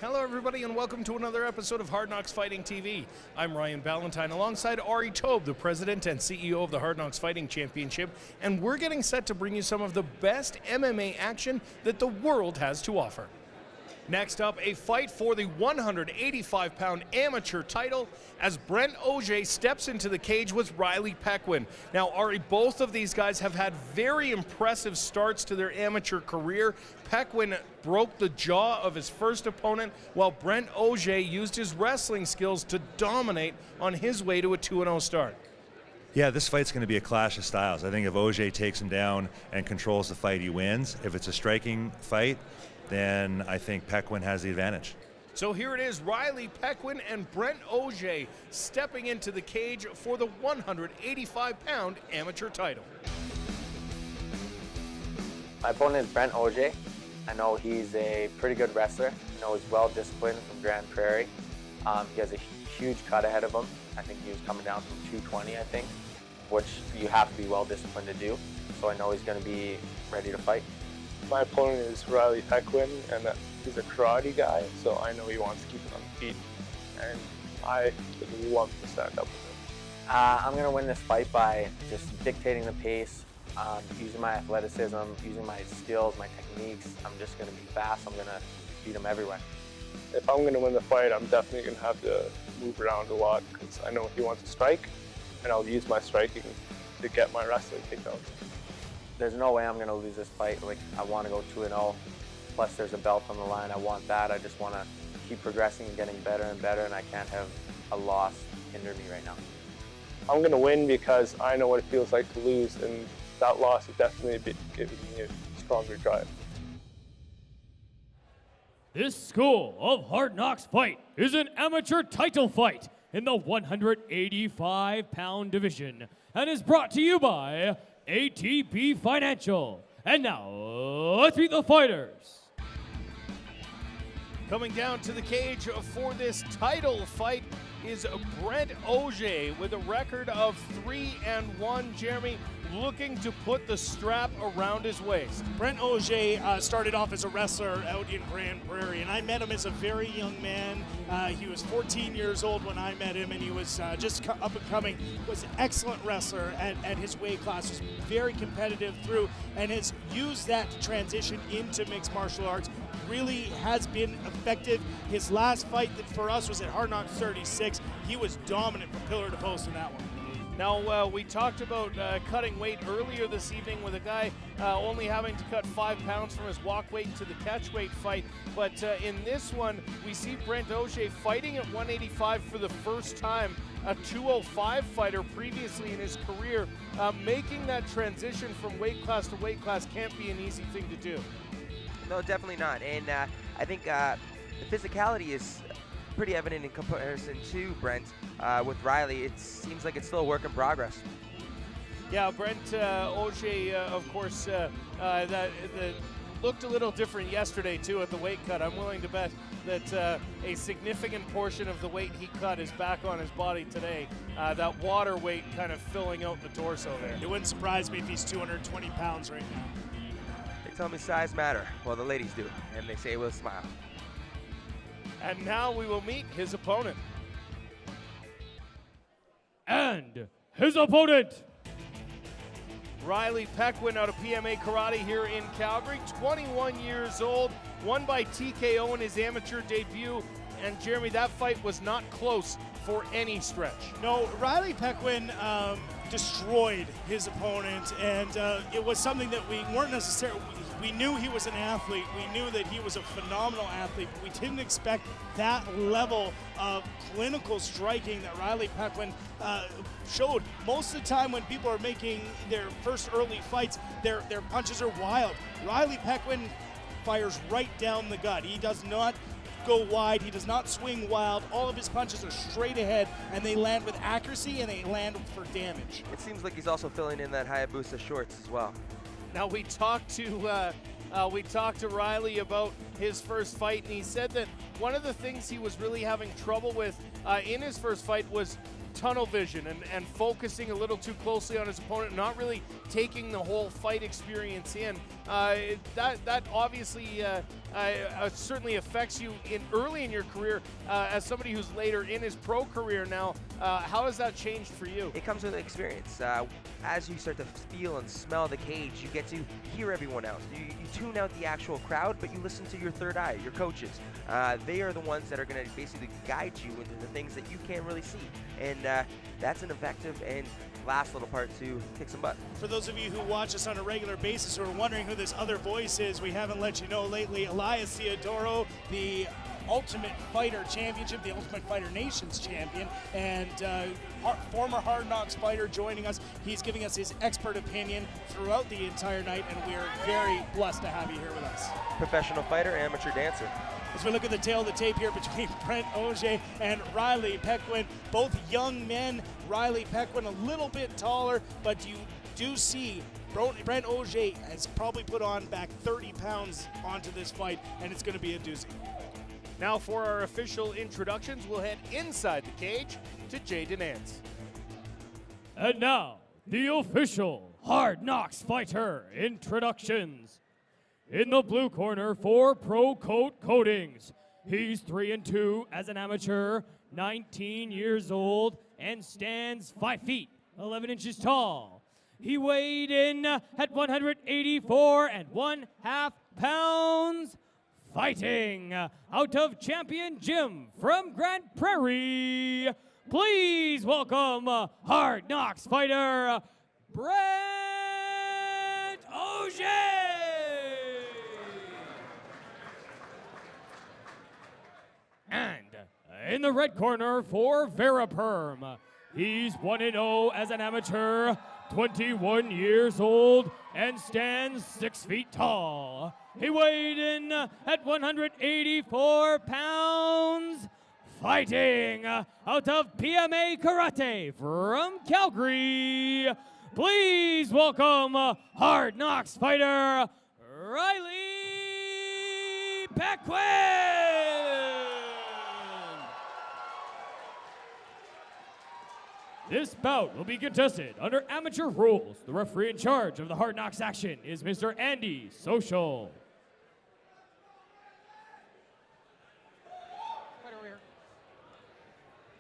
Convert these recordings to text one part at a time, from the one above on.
Hello everybody and welcome to another episode of Hard Knocks Fighting TV. I'm Ryan Ballantyne alongside Ari Tobe, the president and CEO of the Hard Knocks Fighting Championship, and we're getting set to bring you some of the best MMA action that the world has to offer. Next up, a fight for the 185-pound amateur title as Brent Auger steps into the cage with Riley Pequin. Now, Ari, both of these guys have had very impressive starts to their amateur career. Pequin broke the jaw of his first opponent, while Brent Auger used his wrestling skills to dominate on his way to a 2-0 start. Yeah, this fight's going to be a clash of styles. I think if Auger takes him down and controls the fight, he wins. If it's a striking fight, then I think Pequin has the advantage. So here it is, Riley Pequin and Brent Auger stepping into the cage for the 185-pound amateur title. My opponent is Brent Auger. I know he's a pretty good wrestler. I know he's well disciplined from Grand Prairie. He has a huge cut ahead of him. I think he was coming down from 220, I think, which you have to be well disciplined to do. So I know he's going to be ready to fight. My opponent is Riley Pequin, and he's a karate guy, so I know he wants to keep it on the feet, and I would love to stand up with him. I'm going to win this fight by just dictating the pace, using my athleticism, using my skills, my techniques. I'm just going to be fast. I'm going to beat him everywhere. If I'm going to win the fight, I'm definitely going to have to move around a lot because I know he wants to strike, and I'll use my striking to get my wrestling takedowns. There's no way I'm going to lose this fight. Like, I want to go 2-0. Plus, there's a belt on the line. I want that. I just want to keep progressing and getting better and better, and I can't have a loss hinder me right now. I'm going to win because I know what it feels like to lose, and that loss is definitely giving me a stronger drive. This school of Hard Knocks fight is an amateur title fight in the 185-pound division and is brought to you by ATP Financial. And now, let's meet the fighters. Coming down to the cage for this title fight is Brent Auger with a record of 3-1. Jeremy, looking to put the strap around his waist. Brent Auger started off as a wrestler out in Grand Prairie, and I met him as a very young man. He was 14 years old when I met him, and he was just up and coming. Was an excellent wrestler at his weight class, was very competitive through, and has used that to transition into mixed martial arts. Really has been effective. His last fight that for us was at Hard Knocks 36. He was dominant from pillar to post in that one. Now, we talked about cutting weight earlier this evening with a guy only having to cut 5 pounds from his walk weight to the catch weight fight. But in this one, we see Brent Auger fighting at 185 for the first time, a 205 fighter previously in his career. Making that transition from weight class to weight class can't be an easy thing to do. No, definitely not. And I think the physicality is pretty evident in comparison to Brent. With Riley, it seems like it's still a work in progress. Yeah, Brent Auger, of course, that looked a little different yesterday, too, at the weight cut. I'm willing to bet that a significant portion of the weight he cut is back on his body today. That water weight kind of filling out the torso there. It wouldn't surprise me if he's 220 pounds right now. They tell me size matter. Well, the ladies do, and they say with a smile. And now we will meet his opponent. And his opponent, Riley Pequin out of PMA Karate here in Calgary, 21 years old, won by TKO in his amateur debut. And Jeremy, that fight was not close for any stretch. No, Riley Pequin destroyed his opponent, and it was something that we weren't necessarily, we knew he was an athlete, we knew that he was a phenomenal athlete, but we didn't expect that level of clinical striking that Riley Pequin showed. Most of the time when people are making their first early fights, their punches are wild. Riley Pequin fires right down the gut. He does not go wide, he does not swing wild. All of his punches are straight ahead, and they land with accuracy, and they land for damage. It seems like he's also filling in that Hayabusa shorts as well. Now we talked to Riley about his first fight, and he said that one of the things he was really having trouble with in his first fight was tunnel vision and focusing a little too closely on his opponent, not really taking the whole fight experience in. That obviously certainly affects you early in your career as somebody who's later in his pro career now. How has that changed for you? It comes with experience. As you start to feel and smell the cage, you get to hear everyone else. You tune out the actual crowd, but you listen to your third eye, your coaches. They are the ones that are going to basically guide you into the things that you can't really see. And that's an effective and last little part to kick some butt. For those of you who watch us on a regular basis who are wondering who this other voice is, we haven't let you know lately. Elias Theodoro, the Ultimate Fighter Championship, the Ultimate Fighter Nations champion, and former Hard Knocks fighter joining us. He's giving us his expert opinion throughout the entire night, and we are very blessed to have you here with us. Professional fighter, amateur dancer. As we look at the tail of the tape here between Brent Auger and Riley Pequin, both young men. Riley Pequin a little bit taller, but you do see Brent Auger has probably put on back 30 pounds onto this fight, and it's going to be a doozy. Now for our official introductions, we'll head inside the cage to Jay Denance. And now, the official Hard Knocks Fighter introductions. In the blue corner for Pro Coat Coatings, he's 3-2 as an amateur, 19 years old, and stands 5 feet, 11 inches tall. He weighed in at 184 1/2 pounds, fighting out of Champion Gym from Grand Prairie. Please welcome Hard Knocks fighter, Brent Auger. And in the red corner for Veriperm, he's 1-0 as an amateur, 21 years old, and stands 6 feet tall. He weighed in at 184 pounds, fighting out of PMA Karate from Calgary. Please welcome Hard Knocks fighter, Riley Pequin. This bout will be contested under amateur rules. The referee in charge of the Hard Knocks action is Mr. Andy Social. Right over here.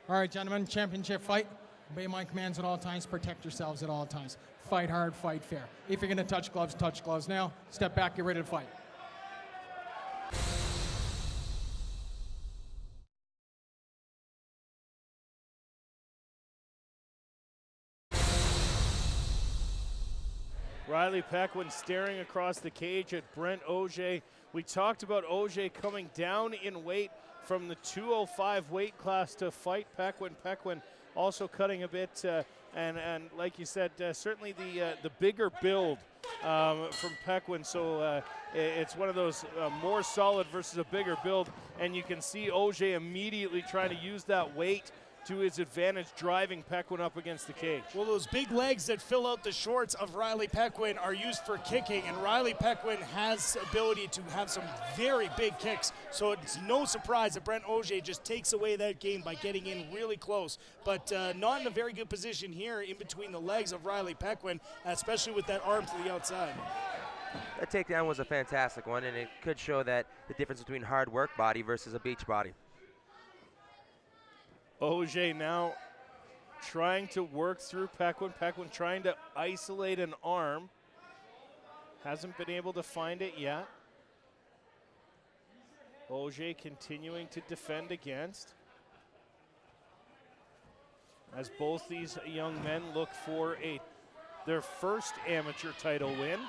All right, gentlemen, championship fight. Obey my commands at all times. Protect yourselves at all times. Fight hard, fight fair. If you're going to touch gloves now. Step back, get ready to fight. Riley Pequin staring across the cage at Brent Auger. We talked about Auger coming down in weight from the 205 weight class to fight Pequin. Pequin also cutting a bit, and like you said, certainly the bigger build from Pequin. So it's one of those more solid versus a bigger build, and you can see Auger immediately trying to use that weight to his advantage, driving Pequin up against the cage. Well, those big legs that fill out the shorts of Riley Pequin are used for kicking, and Riley Pequin has ability to have some very big kicks, so it's no surprise that Brent Auger just takes away that game by getting in really close, but not in a very good position here in between the legs of Riley Pequin, especially with that arm to the outside. That takedown was a fantastic one, and it could show that the difference between hard work body versus a beach body. Auger now trying to work through Pequin. Pequin trying to isolate an arm. Hasn't been able to find it yet. Auger continuing to defend against. As both these young men look for their first amateur title win.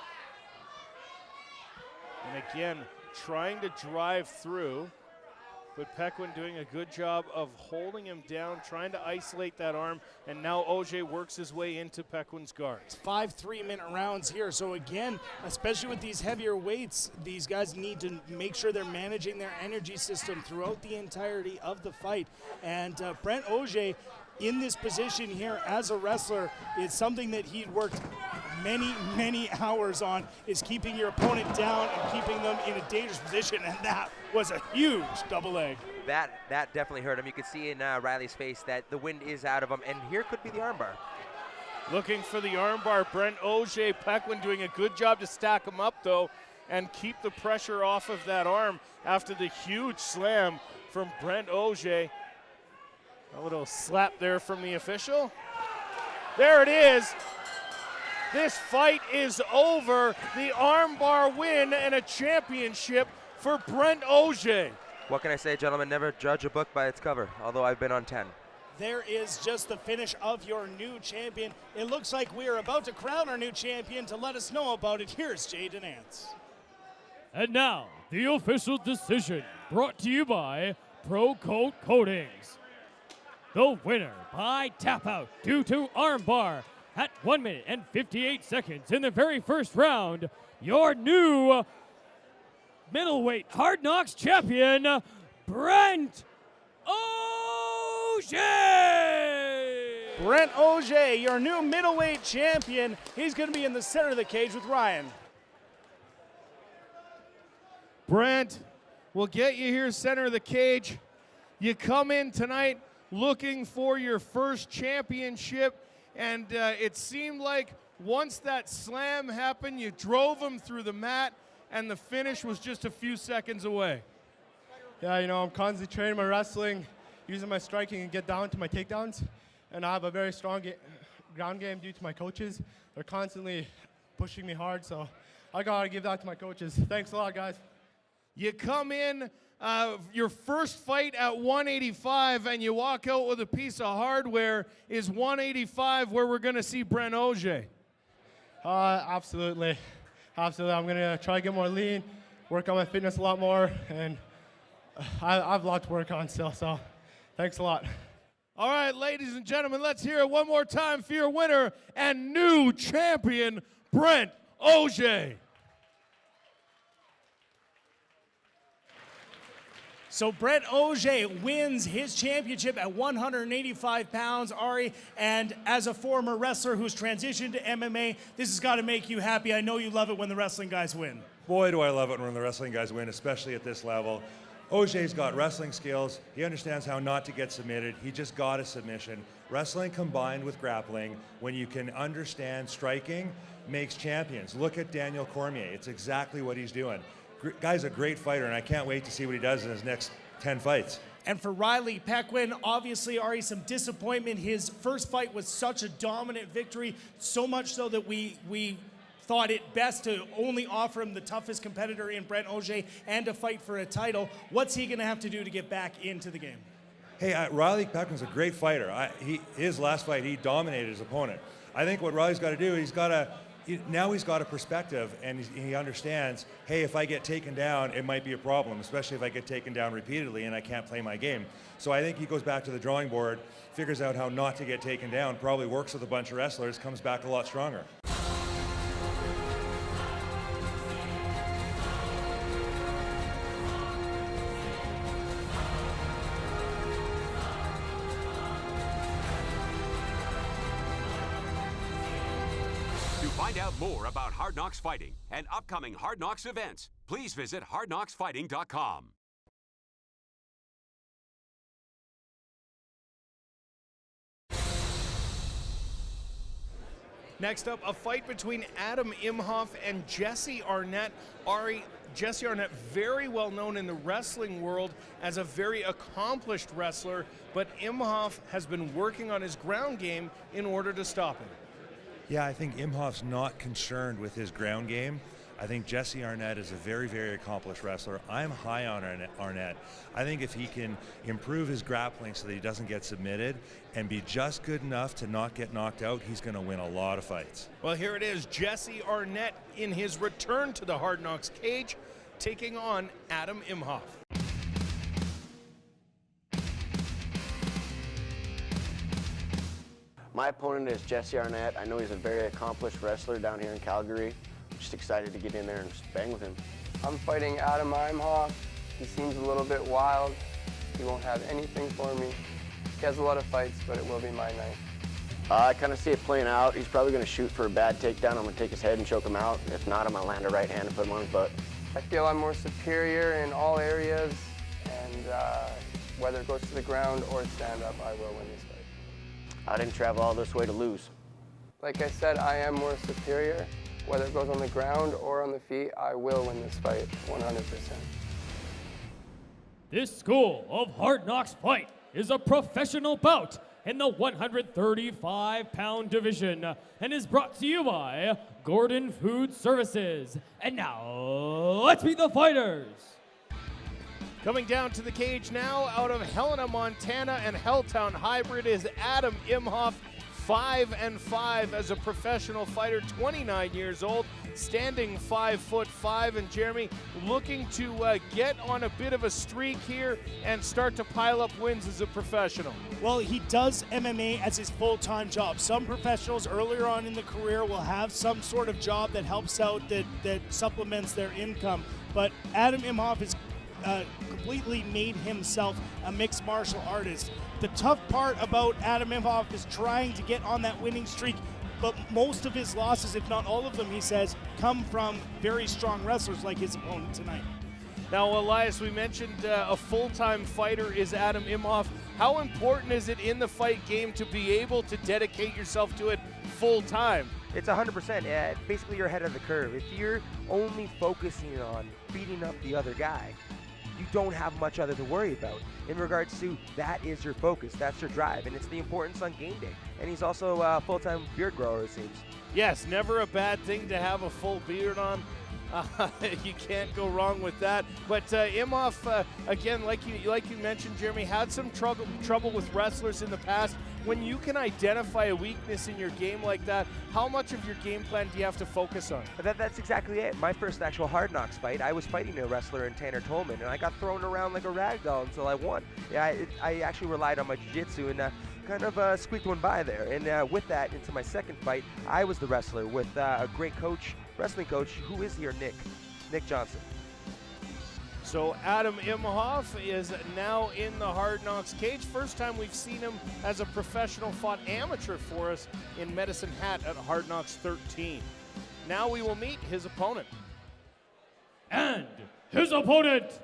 And again, trying to drive through. But Pequin doing a good job of holding him down, trying to isolate that arm, and now Auger works his way into Pequin's guards. 5 3-minute rounds here, so again, especially with these heavier weights, these guys need to make sure they're managing their energy system throughout the entirety of the fight. And Brent Auger, in this position here as a wrestler, is something that he'd worked many hours on, is keeping your opponent down and keeping them in a dangerous position, and that was a huge double leg. That definitely hurt him. You could see in Riley's face that the wind is out of him, and here could be the armbar. Looking for the armbar, Brent Auger. Pequin doing a good job to stack him up, though. and keep the pressure off of that arm after the huge slam from Brent Auger. A little slap there from the official. There it is. This fight is over. The armbar win and a championship for Brent Auger. What can I say, gentlemen? Never judge a book by its cover, although I've been on 10. There is just the finish of your new champion. It looks like we are about to crown our new champion. To let us know about it, here's Jaden Nance. And now, the official decision brought to you by Pro Coat Coatings. The winner by tap out due to armbar at 1 minute and 58 seconds in the very first round, your new middleweight Hard Knocks champion, Brent Auger! Brent Auger, your new middleweight champion. He's going to be in the center of the cage with Ryan. Brent, we'll get you here center of the cage. You come in tonight looking for your first championship, and it seemed like once that slam happened, you drove him through the mat, and the finish was just a few seconds away. Yeah, you know, I'm constantly training my wrestling, using my striking and get down to my takedowns, and I have a very strong ground game due to my coaches. They're constantly pushing me hard, so I gotta give that to my coaches. Thanks a lot, guys. You come in your first fight at 185 and you walk out with a piece of hardware. Is 185 where we're going to see Brent Auger? Absolutely. Absolutely. I'm going to try to get more lean, work on my fitness a lot more, and I have a lot to work on still, so thanks a lot. All right, ladies and gentlemen, let's hear it one more time for your winner and new champion, Brent Auger. So Brent Auger wins his championship at 185 pounds, Ari, and as a former wrestler who's transitioned to MMA, this has got to make you happy. I know you love it when the wrestling guys win. Boy, do I love it when the wrestling guys win, especially at this level. Auger's got wrestling skills. He understands how not to get submitted. He just got a submission. Wrestling combined with grappling, when you can understand striking, makes champions. Look at Daniel Cormier. It's exactly what he's doing. Guy's a great fighter, and I can't wait to see what he does in his next 10 fights. And for Riley Pequin, obviously, Ari, some disappointment. His first fight was such a dominant victory, so much so that we thought it best to only offer him the toughest competitor in Brent Auger and to fight for a title. What's he going to have to do to get back into the game? Hey, Riley Pequin's a great fighter. His last fight, he dominated his opponent. I think what Riley's got to do, now he's got a perspective, and he understands, hey, if I get taken down, it might be a problem, especially if I get taken down repeatedly and I can't play my game. So I think he goes back to the drawing board, figures out how not to get taken down, probably works with a bunch of wrestlers, comes back a lot stronger. To find out more about Hard Knocks Fighting and upcoming Hard Knocks events, please visit hardknocksfighting.com. Next up, a fight between Adam Imhoff and Jesse Arnett. Ari, Jesse Arnett, very well known in the wrestling world as a very accomplished wrestler, but Imhoff has been working on his ground game in order to stop him. Yeah, I think Imhoff's not concerned with his ground game. I think Jesse Arnett is a very, very accomplished wrestler. I'm high on Arnett. I think if he can improve his grappling so that he doesn't get submitted and be just good enough to not get knocked out, he's going to win a lot of fights. Well, here it is, Jesse Arnett in his return to the Hard Knocks cage, taking on Adam Imhoff. My opponent is Jesse Arnett. I know he's a very accomplished wrestler down here in Calgary. I'm just excited to get in there and just bang with him. I'm fighting Adam Imhoff. He seems a little bit wild. He won't have anything for me. He has a lot of fights, but it will be my night. I kind of see it playing out. He's probably going to shoot for a bad takedown. I'm going to take his head and choke him out. If not, I'm going to land a right hand and put him on his butt. I feel I'm more superior in all areas, and whether it goes to the ground or stand up, I will win this fight. I didn't travel all this way to lose. Like I said, I am more superior, Whether it goes on the ground or on the feet, I will win this fight 100%. This school of Hard Knocks Fight is a professional bout in the 135-pound division and is brought to you by Gordon Food Services. And now, let's meet the fighters. Coming down to the cage now out of Helena, Montana and Helltown Hybrid is Adam Imhoff, 5-5 as a professional fighter, 29 years old, standing 5'5", and Jeremy looking to get on a bit of a streak here and start to pile up wins as a professional. Well, he does MMA as his full-time job. Some professionals earlier on in the career will have some sort of job that helps out, that supplements their income. But Adam Imhoff has completely made himself a mixed martial artist. The tough part about Adam Imhoff is trying to get on that winning streak, but most of his losses, if not all of them, he says, come from very strong wrestlers like his opponent tonight. Now, Elias, we mentioned a full-time fighter is Adam Imhoff. How important is it in the fight game to be able to dedicate yourself to it full-time? It's 100%. Basically, you're ahead of the curve. If you're only focusing on beating up the other guy, you don't have much other to worry about. In regards to that is your focus, that's your drive, and it's the importance on game day. And he's also a full-time beard grower, it seems. Yes, never a bad thing to have a full beard on. You can't go wrong with that. But Imhoff, again, like you mentioned, Jeremy, had some trouble with wrestlers in the past. When you can identify a weakness in your game like that, how much of your game plan do you have to focus on? That's exactly it. My first actual Hard Knocks fight, I was fighting a wrestler in Tanner Tolman, and I got thrown around like a rag doll until I won. Yeah, I actually relied on my jiu-jitsu and kind of squeaked one by there. And with that, into my second fight, I was the wrestler with a great coach, wrestling coach, who is here, Nick Johnson. So Adam Imhoff is now in the Hard Knocks cage. First time we've seen him as a professional, fought amateur for us in Medicine Hat at Hard Knocks 13. Now we will meet his opponent. And his opponent.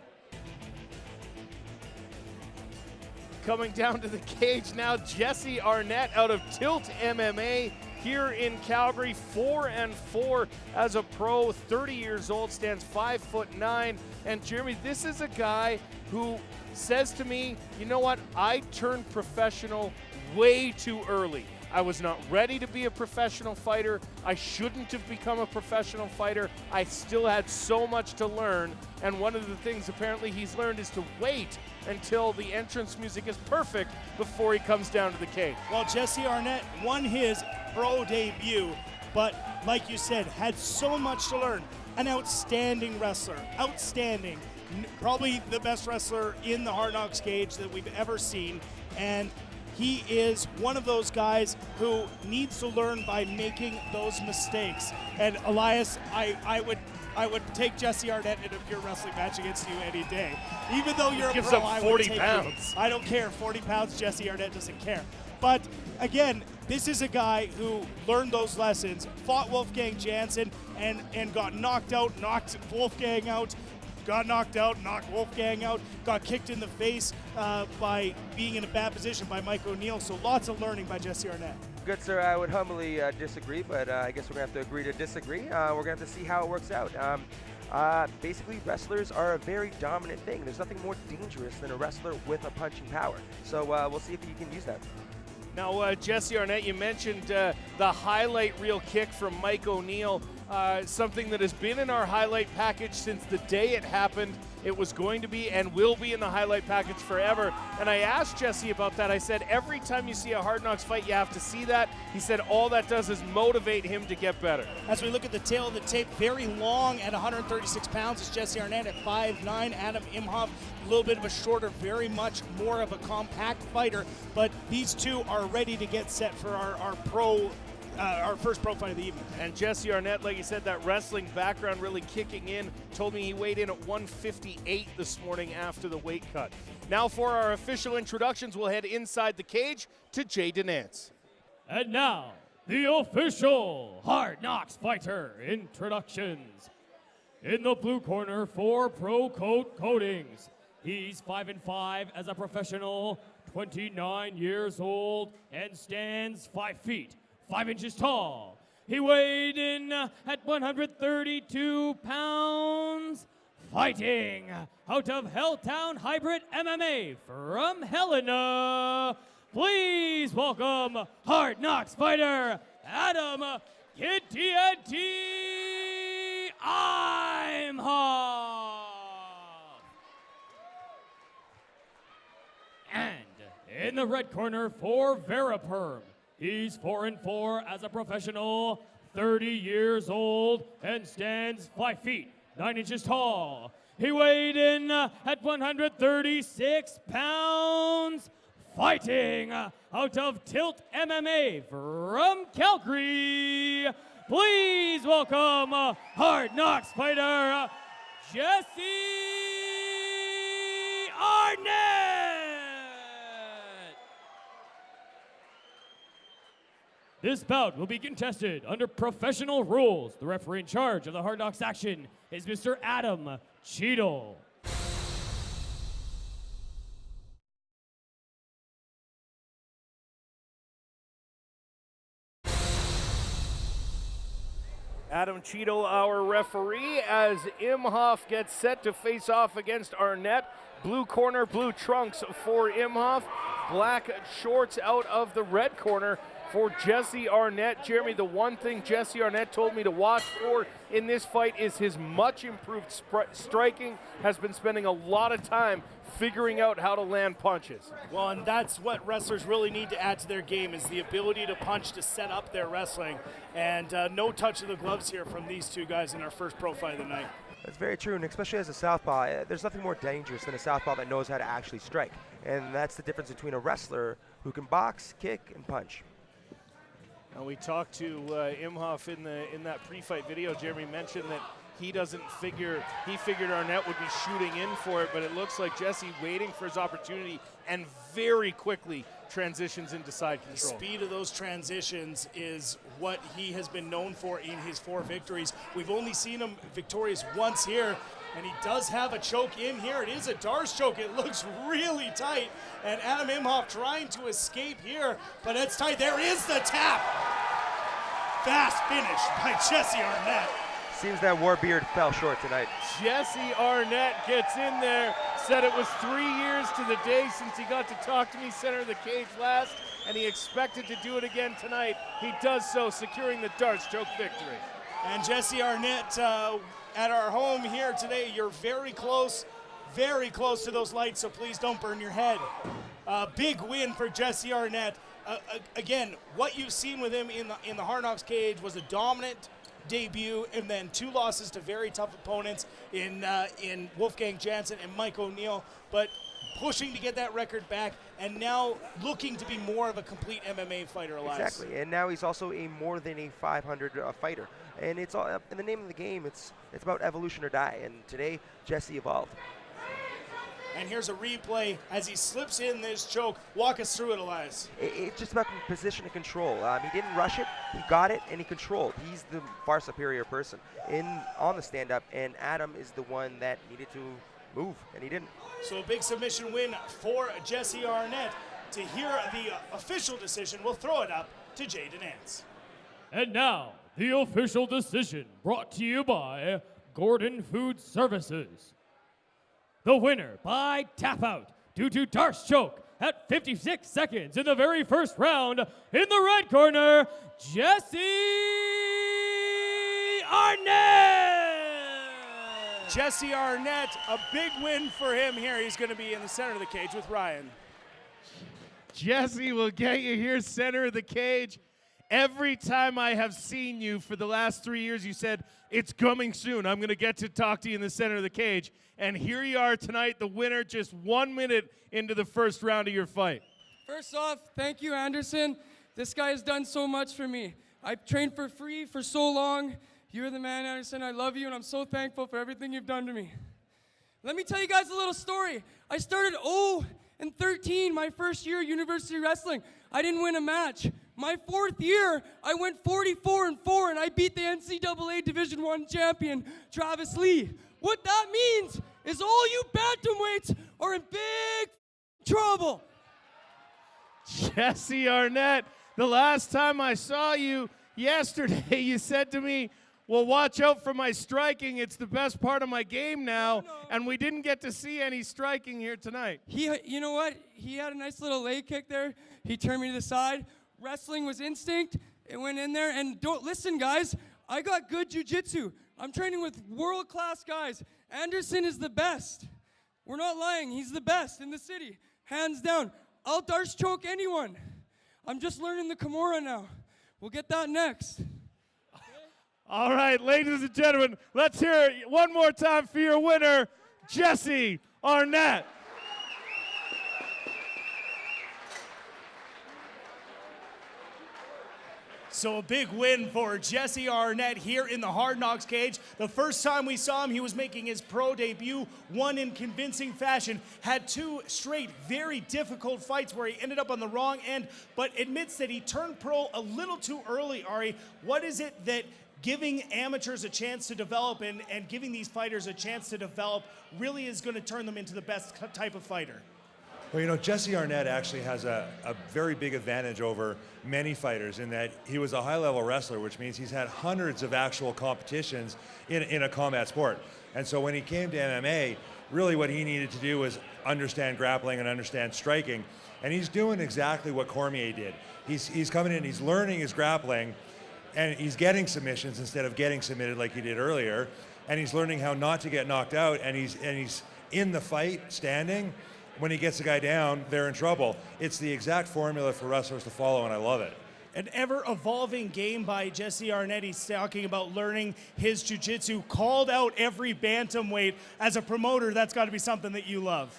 Coming down to the cage now, Jesse Arnett out of Tilt MMA here in Calgary, 4-4 as a pro, 30 years old, stands 5'9". And Jeremy, this is a guy who says to me, you know what, I turned professional way too early. I was not ready to be a professional fighter. I shouldn't have become a professional fighter. I still had so much to learn. And one of the things apparently he's learned is to wait until the entrance music is perfect before he comes down to the cage. Well, Jesse Arnett won his pro debut, but like you said, had so much to learn. An outstanding wrestler, outstanding. Probably the best wrestler in the Hard Knocks cage that we've ever seen. And he is one of those guys who needs to learn by making those mistakes. And Elias, I would take Jesse Arnett in a pure wrestling match against you any day. Even though you're a pro, up 40 pounds. I don't care. 40 pounds, Jesse Arnett doesn't care. But again, this is a guy who learned those lessons, fought Wolfgang Jansen, and got knocked out, knocked Wolfgang out, got knocked out, knocked Wolfgang out, got kicked in the face by being in a bad position by Mike O'Neill. So lots of learning by Jesse Arnett. Good, sir. I would humbly disagree, but I guess we're going to have to agree to disagree. We're going to have to see how it works out. Basically, wrestlers are a very dominant thing. There's nothing more dangerous than a wrestler with a punching power. So we'll see if you can use that. Now, Jesse Arnett, you mentioned the highlight reel kick from Mike O'Neill, something that has been in our highlight package since the day it happened. It was going to be and will be in the highlight package forever. And I asked Jesse about that. I said, every time you see a Hard Knocks fight, you have to see that. He said all that does is motivate him to get better. As we look at the tail of the tape, very long at 136 pounds is Jesse Arnett at 5'9". Adam Imhoff, a little bit of a shorter, very much more of a compact fighter. But these two are ready to get set for our first pro fight of the evening. And Jesse Arnett, like you said, that wrestling background really kicking in. Told me he weighed in at 158 this morning after the weight cut. Now for our official introductions, we'll head inside the cage to Jay Denance. And now, the official Hard Knocks fighter introductions. In the blue corner for Pro Coat Coatings, he's 5'5" as a professional, 29 years old, and stands 5 feet, 5 inches tall. He weighed in at 132 pounds, fighting out of Helltown Hybrid MMA from Helena. Please welcome Hard Knocks fighter Adam Kid TNT Imhoff. And in the red corner for Veriperm, he's 4-4 as a professional, 30 years old, and stands 5 feet, 9 inches tall. He weighed in at 136 pounds, fighting out of Tilt MMA from Calgary. Please welcome Hard Knocks fighter Jesse Arnett. This bout will be contested under professional rules. The referee in charge of the Hard Knocks action is Mr. Adam Cheadle. Adam Cheadle, our referee, as Imhoff gets set to face off against Arnett. Blue corner, blue trunks for Imhoff. Black shorts out of the red corner for Jesse Arnett. Jeremy, the one thing Jesse Arnett told me to watch for in this fight is his much improved striking. Has been spending a lot of time figuring out how to land punches. Well, and that's what wrestlers really need to add to their game, is the ability to punch to set up their wrestling. And no touch of the gloves here from these two guys in our first pro fight of the night. That's very true, and especially as a southpaw, there's nothing more dangerous than a southpaw that knows how to actually strike. And that's the difference between a wrestler who can box, kick, and punch. Now we talked to Imhoff in that pre-fight video. Jeremy mentioned that he figured Arnett would be shooting in for it, but it looks like Jesse waiting for his opportunity and very quickly transitions into side control. The speed of those transitions is what he has been known for in his 4 victories. We've only seen him victorious once here, and he does have a choke in here. It is a Darce choke. It looks really tight, and Adam Imhoff trying to escape here, but it's tight. There is the tap. Fast finish by Jesse Arnett. Seems that Warbeard fell short tonight. Jesse Arnett gets in there, said it was 3 years to the day since he got to talk to me center of the cage last, and he expected to do it again tonight. He does so, securing the Darce choke victory. And Jesse Arnett at our home here today. You're very close to those lights, so please don't burn your head. Big win for Jesse Arnett. Again, what you've seen with him in the Hard Knocks cage was a dominant debut, and then 2 losses to very tough opponents in Wolfgang Jansen and Mike O'Neill, but pushing to get that record back, and now looking to be more of a complete MMA fighter, Elias. Exactly, and now he's also a more than a 500 fighter, and it's all in the name of the game. It's about evolution or die, and today Jesse evolved. And here's a replay as he slips in this choke. Walk us through it, Elias. It's just about position and control. He didn't rush it, he got it, and he controlled. He's the far superior person on the stand-up, and Adam is the one that needed to move, and he didn't. So a big submission win for Jesse Arnett. To hear the official decision, we'll throw it up to Jaden Nance. And now, the official decision brought to you by Gordon Food Services. The winner by tap out due to Darce choke at 56 seconds in the very first round, in the red corner, Jesse Arnett! Jesse Arnett, a big win for him here. He's going to be in the center of the cage with Ryan. Jesse will get you here center of the cage. Every time I have seen you for the last 3 years, you said, it's coming soon. I'm going to get to talk to you in the center of the cage. And here you are tonight, the winner, just 1 minute into the first round of your fight. First off, thank you, Anderson. This guy has done so much for me. I've trained for free for so long. You're the man, Anderson. I love you, and I'm so thankful for everything you've done to me. Let me tell you guys a little story. I started 0-13 my first year at University Wrestling. I didn't win a match. My 4th year, I went 44-4, and I beat the NCAA Division I champion, Travis Lee. What that means is all you bantamweights are in big trouble. Jesse Arnett, the last time I saw you, yesterday you said to me, well, watch out for my striking. It's the best part of my game now. And we didn't get to see any striking here tonight. You know what? He had a nice little leg kick there. He turned me to the side. Wrestling was instinct. It went in there. And don't listen, guys. I got good jiu-jitsu. I'm training with world-class guys. Anderson is the best. We're not lying. He's the best in the city. Hands down. I'll Darce choke anyone. I'm just learning the Kimura now. We'll get that next. All right, ladies and gentlemen, let's hear it one more time for your winner, Jesse Arnett. So a big win for Jesse Arnett here in the Hard Knocks cage. The first time we saw him, he was making his pro debut, won in convincing fashion, had 2 straight very difficult fights where he ended up on the wrong end, but admits that he turned pro a little too early, Ari. What is it that giving amateurs a chance to develop and giving these fighters a chance to develop really is going to turn them into the best type of fighter? Well, you know, Jesse Arnett actually has a very big advantage over many fighters in that he was a high-level wrestler, which means he's had hundreds of actual competitions in a combat sport. And so when he came to MMA, really what he needed to do was understand grappling and understand striking. And he's doing exactly what Cormier did. He's coming in, he's learning his grappling, and he's getting submissions instead of getting submitted like he did earlier. And he's learning how not to get knocked out, and he's in the fight, standing. When he gets a guy down, they're in trouble. It's the exact formula for wrestlers to follow, and I love it. An ever-evolving game by Jesse Arnett. He's talking about learning his jiu-jitsu, called out every bantamweight. As a promoter, that's got to be something that you love.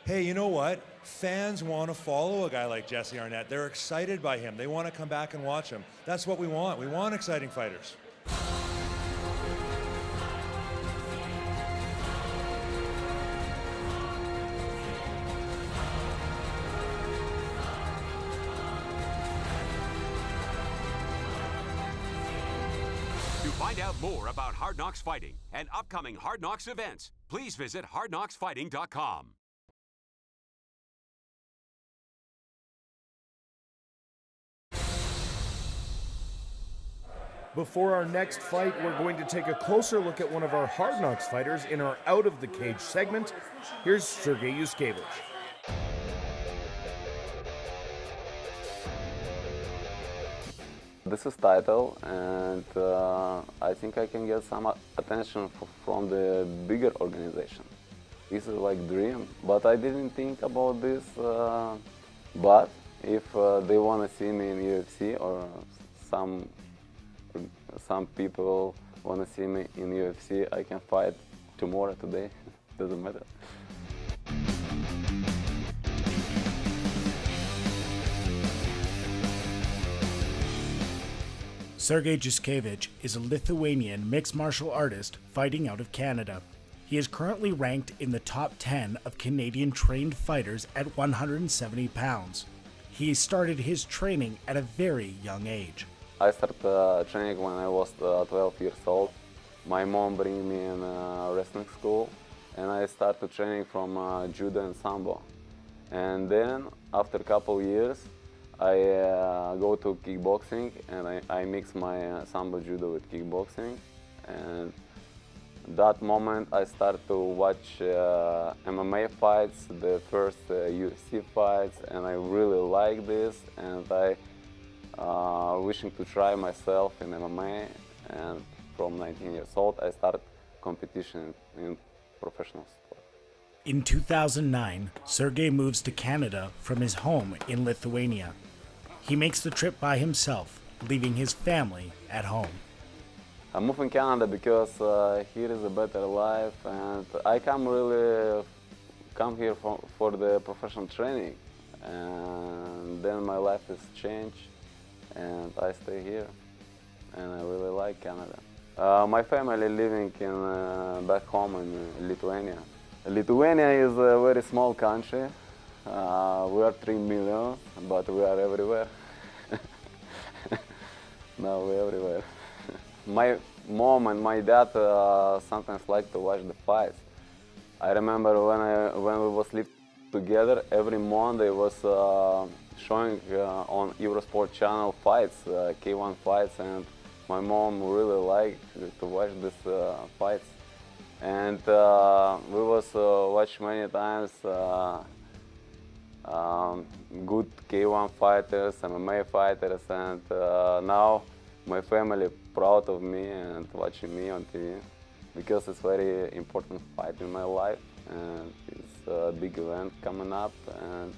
Hey, you know what? Fans want to follow a guy like Jesse Arnett. They're excited by him. They want to come back and watch him. That's what we want. We want exciting fighters. To find out more about Hard Knocks Fighting and upcoming Hard Knocks events, please visit hardknocksfighting.com. Before our next fight, we're going to take a closer look at one of our Hard Knocks fighters in our Out of the Cage segment. Here's Sergey Yuskevich. This is title, and I think I can get some attention from the bigger organization. This is like dream, but I didn't think about this. But if they want to see me in UFC, or some people want to see me in UFC, I can fight tomorrow, today, doesn't matter. Sergey Yuskevich is a Lithuanian mixed martial artist fighting out of Canada. He is currently ranked in the top 10 of Canadian trained fighters at 170 pounds. He started his training at a very young age. I started training when I was 12 years old. My mom brought me in wrestling school, and I started training from judo and sambo. And then, after a couple years, I go to kickboxing, and I mix my sambo judo with kickboxing. And that moment I started to watch MMA fights, the first UFC fights, and I really like this, and I wishing to try myself in MMA. And from 19 years old I started competition in professional sport. In 2009, Sergey moves to Canada from his home in Lithuania. He makes the trip by himself, leaving his family at home. I moved in Canada because here is a better life, and I come here for the professional training, and then my life has changed, and I stay here, and I really like Canada. My family living in back home in Lithuania. Lithuania is a very small country. We are 3 million, but we are everywhere. Now we're everywhere. My mom and my dad sometimes like to watch the fights. I remember when we was living together. Every Monday was showing on Eurosport channel fights, K1 fights, and my mom really liked to watch these fights. And we was watch many times good K1 fighters, MMA fighters, and now my family proud of me and watching me on TV because it's very important fight in my life, and it's a big event coming up, and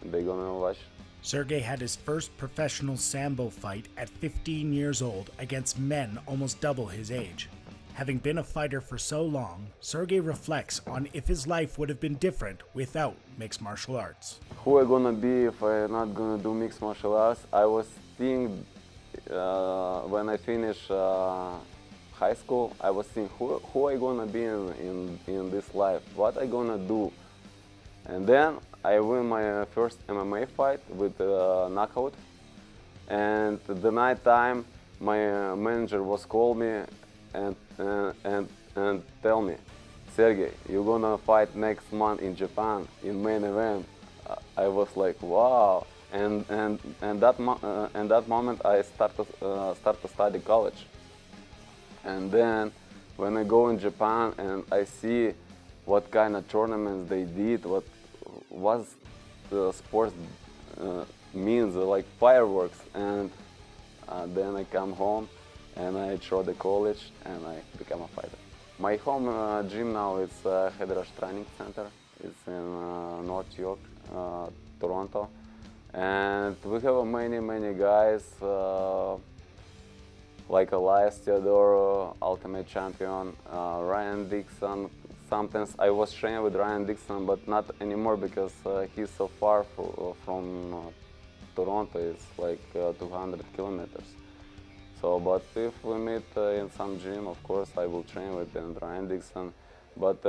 they're gonna watch. Sergey had his first professional Sambo fight at 15 years old against men almost double his age. Having been a fighter for so long, Sergey reflects on if his life would have been different without mixed martial arts. Who I gonna be if I'm not gonna do mixed martial arts? I was thinking when I finish high school, I was thinking who I gonna be in this life, what I gonna do. And then I win my first MMA fight with knockout. And the night time, my manager was call me and tell me, Sergey, you're gonna fight next month in Japan in main event. I was like, wow. And that moment I start to study college. And then when I go in Japan and I see what kind of tournaments they did, what the sports means, like fireworks, and then I come home and I throw the college and I become a fighter. My home gym now is HK39 Training Center. It's in North York, Toronto. And we have many guys like Elias Theodoro, Ultimate Champion, Ryan Dixon. Sometimes I was training with Ryan Dixon, but not anymore because he's so far from Toronto. It's like 200 kilometers. So, but if we meet in some gym, of course, I will train with Ryan Dixon. But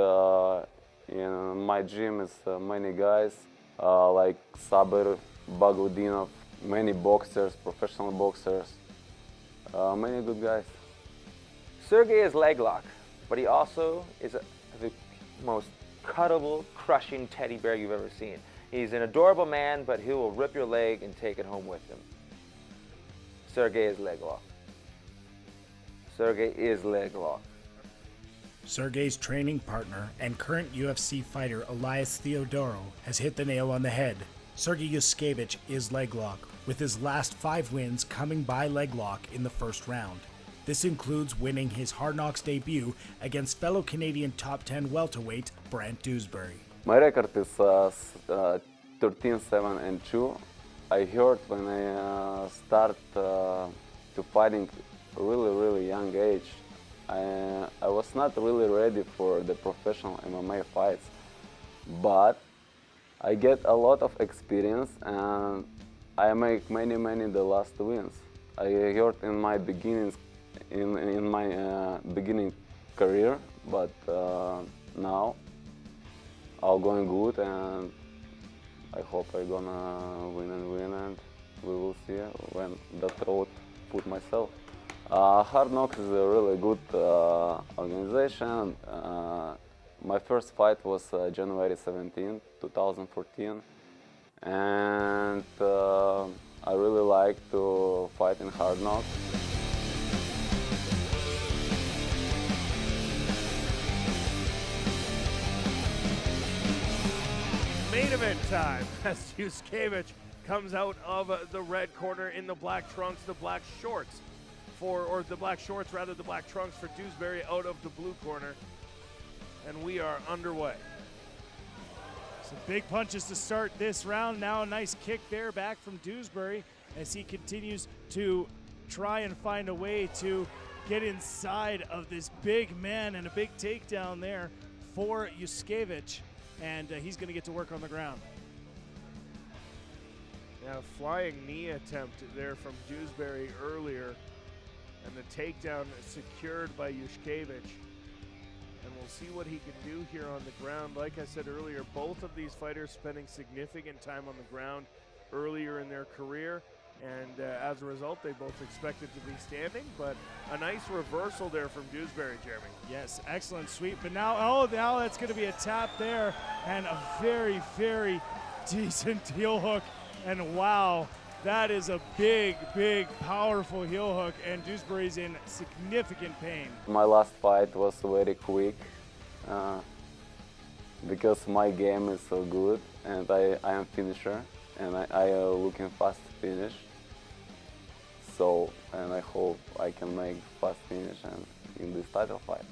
in my gym is many guys like Saber, Bagudinov, many boxers, professional boxers, many good guys. Sergey is leg lock, but he also is the most cuttable, crushing teddy bear you've ever seen. He's an adorable man, but he will rip your leg and take it home with him. Sergey is leg lock. Sergey is leg lock. Sergey's training partner and current UFC fighter Elias Theodoro has hit the nail on the head. Sergey Yuskevich is leg lock, with his last 5 wins coming by leg lock in the first round. This includes winning his Hard Knocks debut against fellow Canadian top 10 welterweight Brant Dewsbury. My record is 13-7-2. I heard when I start to fighting really young age, I was not really ready for the professional MMA fights, but I get a lot of experience and I make many the last wins. I heard in my beginnings, in my beginning career, but now all going good, and I hope I'm gonna win and we will see when that road put myself. Hard Knocks is a really good organization. My first fight was January 17, 2014, and I really like to fight in Hard Knocks. Main event time as Yuskevich comes out of the red corner in the black trunks, the black shorts the black trunks for Dewsbury out of the blue corner. And we are underway. Some big punches to start this round. Now a nice kick there back from Dewsbury as he continues to try and find a way to get inside of this big man, and a big takedown there for Yuskevich. And he's going to get to work on the ground. Now, flying knee attempt there from Dewsbury earlier, and the takedown secured by Yuskevich. And we'll see what he can do here on the ground. Like I said earlier, both of these fighters spending significant time on the ground earlier in their career. and as a result, they both expected to be standing, but a nice reversal there from Dewsbury, Jeremy. Yes, excellent sweep, but now that's going to be a tap there, and a very, very decent heel hook, and wow, that is a big, big, powerful heel hook, and Dewsbury's in significant pain. My last fight was very quick because my game is so good, and I am finisher, and I looking fast finish. So, and I hope I can make fast finish and in this title fight.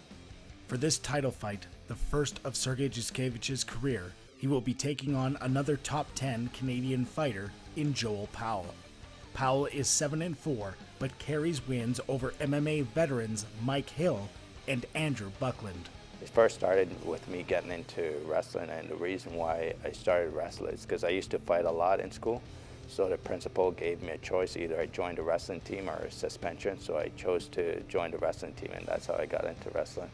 For this title fight, the first of Sergey Juskevich's career, he will be taking on another top 10 Canadian fighter in Joel Powell. Powell is 7-4, but carries wins over MMA veterans Mike Hill and Andrew Buckland. It first started with me getting into wrestling, and the reason why I started wrestling is because I used to fight a lot in school. So the principal gave me a choice, either I joined a wrestling team or a suspension, so I chose to join the wrestling team, and that's how I got into wrestling.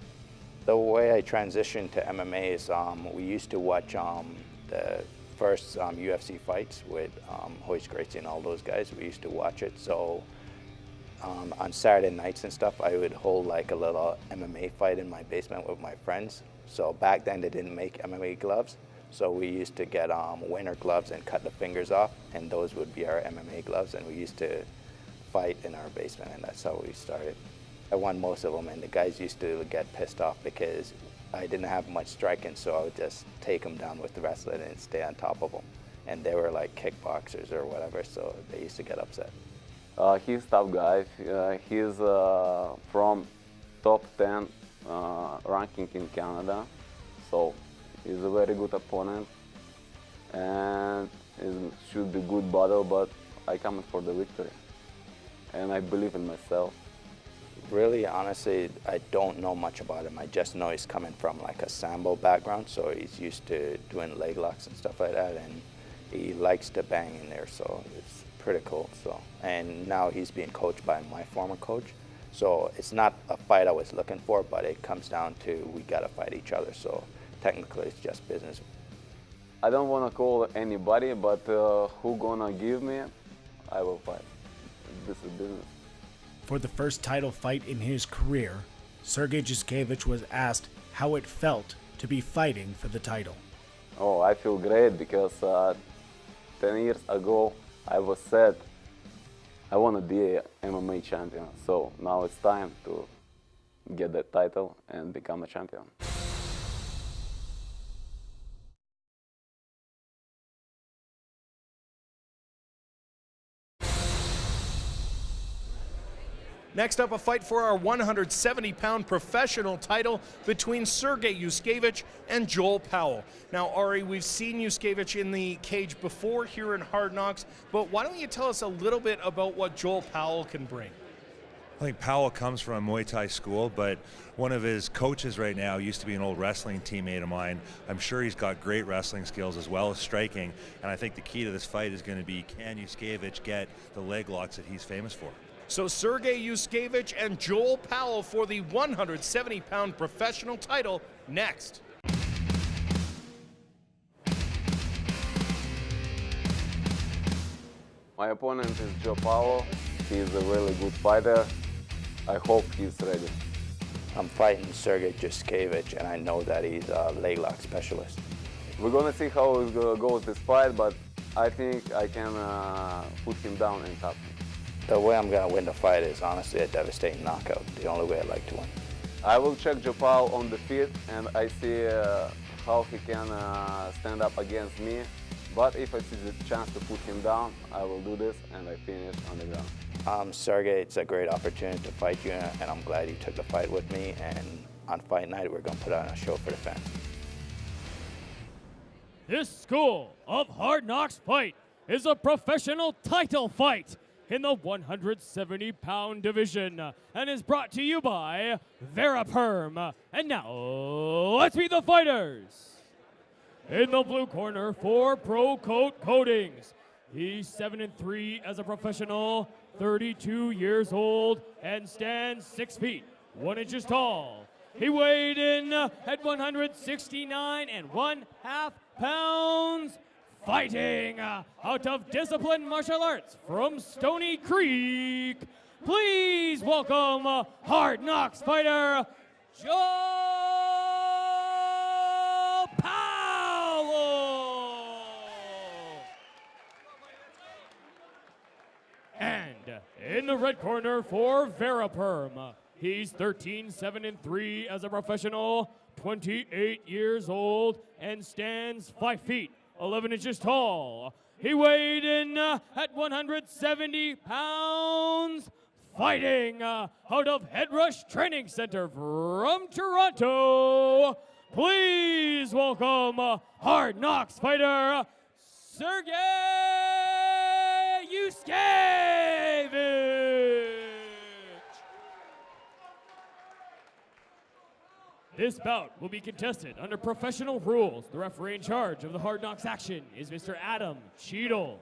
The way I transitioned to MMA is we used to watch the first UFC fights with Hoist Gracie and all those guys. We used to watch it, so on Saturday nights and stuff, I would hold like a little MMA fight in my basement with my friends. So back then they didn't make MMA gloves. So we used to get winter gloves and cut the fingers off, and those would be our MMA gloves, and we used to fight in our basement, and that's how we started. I won most of them, and the guys used to get pissed off because I didn't have much striking, so I would just take them down with the wrestling and stay on top of them. And they were like kickboxers or whatever, so they used to get upset. He's a tough guy. He's from top 10 ranking in Canada, so he's a very good opponent, and it should be good battle, but I come for the victory, and I believe in myself. Really, honestly, I don't know much about him. I just know he's coming from like a Sambo background, so he's used to doing leg locks and stuff like that, and he likes to bang in there, so it's pretty cool. So, and now he's being coached by my former coach, so it's not a fight I was looking for, but it comes down to we gotta fight each other. So technically, it's just business. I don't want to call anybody, but who gonna give me, I will fight. This is business. For the first title fight in his career, Sergey Juskevich was asked how it felt to be fighting for the title. Oh, I feel great because 10 years ago I was said I want to be an MMA champion. So now it's time to get that title and become a champion. Next up, a fight for our 170-pound professional title between Sergey Juskevich and Joel Powell. Now, Ari, we've seen Juskevich in the cage before here in Hard Knocks, but why don't you tell us a little bit about what Joel Powell can bring? I think Powell comes from a Muay Thai school, but one of his coaches right now used to be an old wrestling teammate of mine. I'm sure he's got great wrestling skills as well as striking, and I think the key to this fight is going to be, can Juskevich get the leg locks that he's famous for? So Sergey Juskevich and Joel Powell for the 170-pound professional title next. My opponent is Joe Powell. He's a really good fighter. I hope he's ready. I'm fighting Sergey Juskevich, and I know that he's a leg lock specialist. We're gonna see how it goes this fight, but I think I can put him down and tap him. The way I'm going to win the fight is honestly a devastating knockout, the only way I like to win. I will check Joe Powell on the feet, and I see how he can stand up against me. But if I see the chance to put him down, I will do this, and I finish on the ground. Sergey, it's a great opportunity to fight you, and I'm glad you took the fight with me. And on fight night, we're going to put on a show for the fans. This school of Hard Knocks fight is a professional title fight in the 170-pound division and is brought to you by Veriperm. And now, let's meet the fighters. In the blue corner for Pro Coat Coatings, he's 7-3 as a professional, 32 years old, and stands 6 feet, 1 inches tall. He weighed in at 169 1/2 pounds, fighting out of Disciplined Martial Arts from Stony Creek, please welcome Hard Knocks fighter, Joe Paulo. And in the red corner for Veriperm, he's 13-7-3 as a professional, 28 years old, and stands 5 feet, 11 inches tall. He weighed in at 170 pounds, fighting out of Headrush Training Center from Toronto. Please welcome Hard Knocks fighter, Sergey Yuskevich. This bout will be contested under professional rules. The referee in charge of the Hard Knocks action is Mr. Adam Cheadle.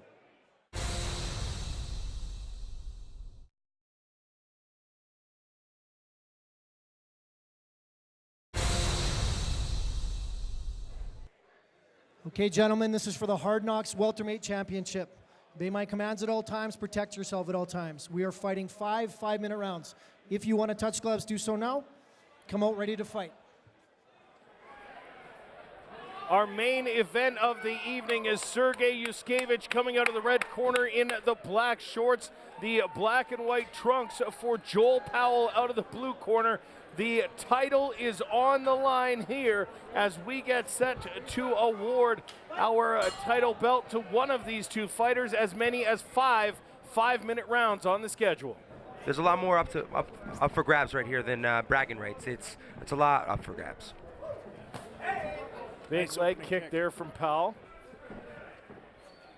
Okay, gentlemen, this is for the Hard Knocks Welterweight Championship. Obey my commands at all times, protect yourself at all times. We are fighting 5 5-minute rounds. If you want to touch gloves, do so now. Come out ready to fight. Our main event of the evening is Sergey Yuskevich coming out of the red corner in the black shorts. The black and white trunks for Joel Powell out of the blue corner. The title is on the line here as we get set to award our title belt to one of these two fighters. As many as 5 5-minute rounds on the schedule. There's a lot more up for grabs right here than bragging rights. It's a lot up for grabs. Big leg kick there from Powell.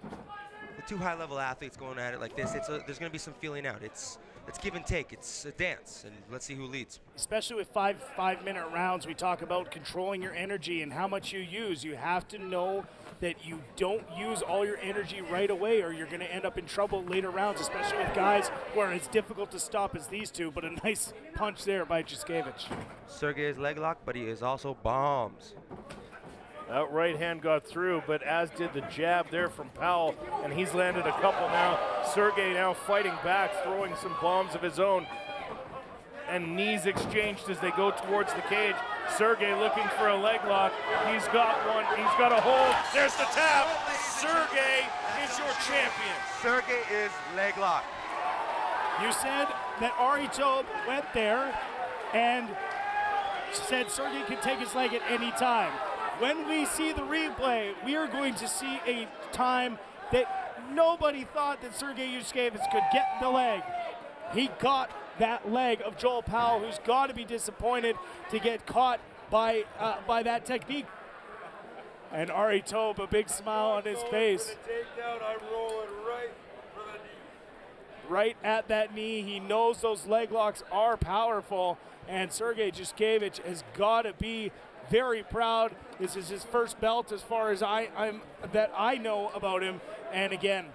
The two high-level athletes going at it like this, there's going to be some feeling out. It's give and take. It's a dance, and let's see who leads. Especially with 5-minute rounds, we talk about controlling your energy and how much you use. You have to know that you don't use all your energy right away or you're going to end up in trouble later rounds, especially with guys where it's difficult to stop as these two, but a nice punch there by Yuskevich. Sergey's leg lock, but he is also bombs. That right hand got through, but as did the jab there from Powell, and he's landed a couple now. Sergey now fighting back, throwing some bombs of his own, and knees exchanged as they go towards the cage. Sergey looking for a leg lock. He's got one. He's got a hold. There's the tap. Sergey is your champion. Sergey is leg lock. You said that Ari Tobe went there and said Sergey could take his leg at any time. When we see the replay, we are going to see a time that nobody thought that Sergey Yuskevich could get the leg. He got that leg of Joel Powell, who's got to be disappointed to get caught by that technique. And Ari Tobe, a big smile on his face. I'm rolling right for the knee. Right at that knee. He knows those leg locks are powerful, and Sergey Yuskevich has got to be very proud. This is his first belt as far as I know about him. And again,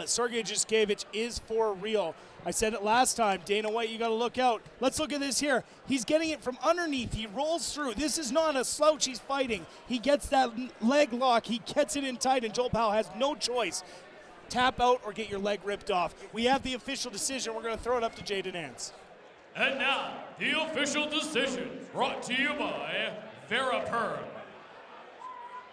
Sergey Yuskevich is for real. I said it last time, Dana White, you got to look out. Let's look at this here. He's getting it from underneath. He rolls through. This is not a slouch he's fighting. He gets that leg lock. He gets it in tight, and Joel Powell has no choice. Tap out or get your leg ripped off. We have the official decision. We're going to throw it up to Jaden Nance. And now, the official decision brought to you by Veriperm.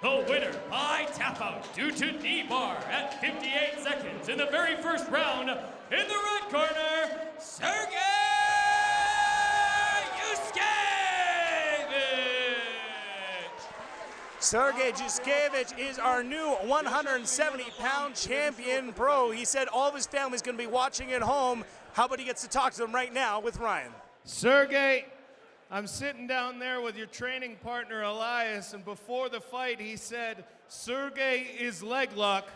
The winner by tap out due to knee bar at 58 seconds in the very first round, in the red corner, Sergey Yuskevich. Sergey Yuskevich is our new 170-pound champion pro. He said all of his family's going to be watching at home. How about he gets to talk to them right now with Ryan? Sergey, I'm sitting down there with your training partner, Elias, and before the fight, he said, Sergey is leg lock,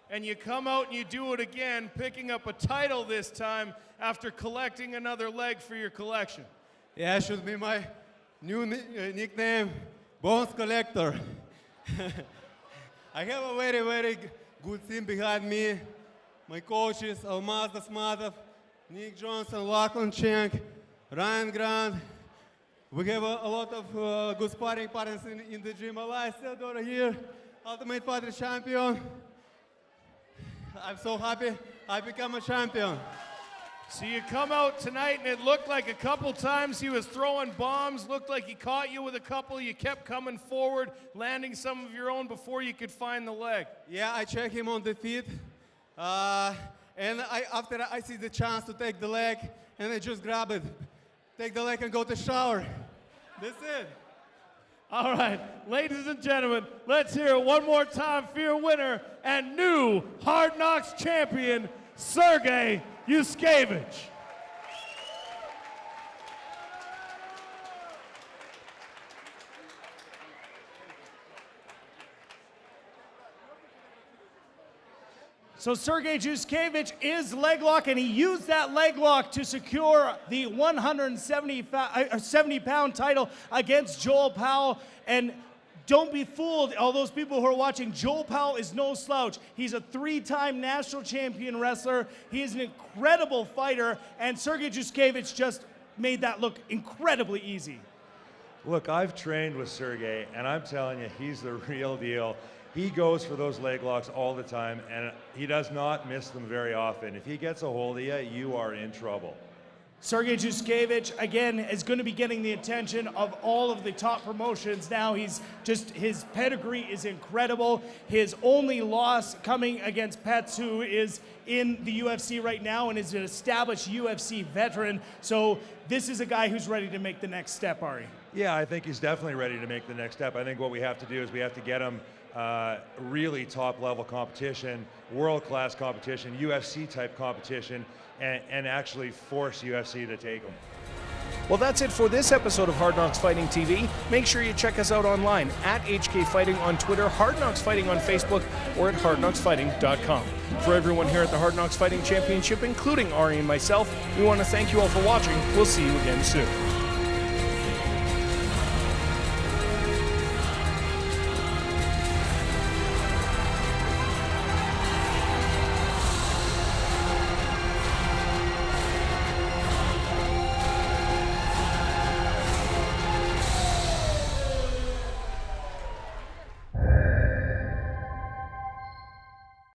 and you come out and you do it again, picking up a title this time after collecting another leg for your collection. Yeah, it should be my new nickname, Bones Collector. I have a very, very good team behind me. My coaches, Almaz Dasmatov, Nick Johnson, Lachlan Cheng, Ryan Grant. We have a lot of good sparring partners in the gym. Elias Theodora here. Ultimate Fighter champion. I'm so happy I become a champion. So you come out tonight and it looked like a couple times he was throwing bombs, looked like he caught you with a couple, you kept coming forward, landing some of your own before you could find the leg. Yeah, I check him on the feet. And after I see the chance to take the leg, and I just grab it, take the leg and go to shower. That's it. All right, ladies and gentlemen, let's hear it one more time for your winner and new Hard Knocks champion, Sergey Yuskevich. So Sergey Yuskevich is leg lock, and he used that leg lock to secure the 70-pound title against Joel Powell. And don't be fooled, all those people who are watching, Joel Powell is no slouch. He's a 3-time national champion wrestler. He is an incredible fighter, and Sergey Yuskevich just made that look incredibly easy. Look, I've trained with Sergey, and I'm telling you, he's the real deal. He goes for those leg locks all the time, and he does not miss them very often. If he gets a hold of you, you are in trouble. Sergey Yuskevich, again, is going to be getting the attention of all of the top promotions now. His pedigree is incredible. His only loss coming against Pets, who is in the UFC right now and is an established UFC veteran. So this is a guy who's ready to make the next step, Ari. Yeah, I think he's definitely ready to make the next step. I think what we have to do is we have to get him really top-level competition, world-class competition, UFC-type competition, and actually force UFC to take him. Well, that's it for this episode of Hard Knocks Fighting TV. Make sure you check us out online at HK Fighting on Twitter, Hard Knocks Fighting on Facebook, or at hardknocksfighting.com. For everyone here at the Hard Knocks Fighting Championship, including Ari and myself, we want to thank you all for watching. We'll see you again soon.